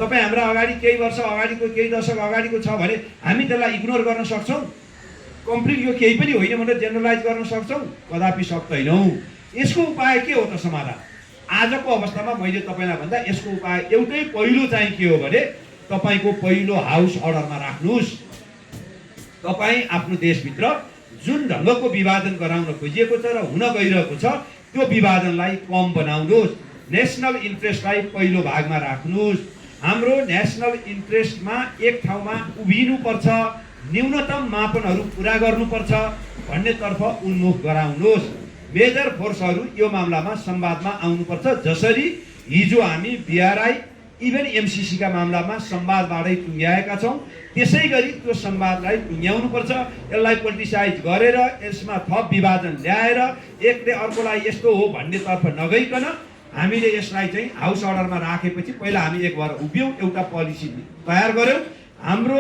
तपाईँ हाम्रा अगाडि केही वर्ष अगाडिको केही दशक अगाडिको छ भने हामी त्यसलाई इग्नोर गर्न सक्छौँ? कम्प्लिट यो केही पनि होइन भनेर जेनरलाइज गर्न सक्छौँ? कदापि सक्दैनौँ। यसको उपाय के हो त समाधान? आजको अवस्थामा मैले तपाईँलाई भन्दा यसको उपाय एउटै पहिलो चाहिँ के हो भने तपाईँको पहिलो हाउस अर्डरमा राख्नुहोस्। तपाईँ आफ्नो देशभित्र जुन ढङ्गको विभाजन गराउन खोजिएको छ र हुन गइरहेको छ त्यो विभाजनलाई कम बनाउनुहोस्। नेसनल इन्ट्रेस्टलाई पहिलो भागमा राख्नुहोस्। हाम्रो नेसनल इन्ट्रेस्टमा एक ठाउँमा उभिनुपर्छ, न्यूनतम मापनहरू पुरा गर्नुपर्छ भन्नेतर्फ उन्मुख गराउनुहोस्। मेजर फोर्सहरू यो मामलामा संवादमा आउनुपर्छ। जसरी हिजो हामी बिआरआई इभन एमसिसीका मामलामा संवादबाटै टुङ्ग्याएका छौँ, त्यसै गरी त्यो संवादलाई टुङ्ग्याउनुपर्छ। यसलाई पोलिटिसाइज गरेर यसमा थप विभाजन ल्याएर एकले अर्कोलाई यस्तो हो भन्नेतर्फ नगइकन हामीले यसलाई चाहिँ हाउस अर्डरमा राखेपछि पहिला हामी एक भएर उभियौँ, एउटा पोलिसी तयार गऱ्यौँ। हाम्रो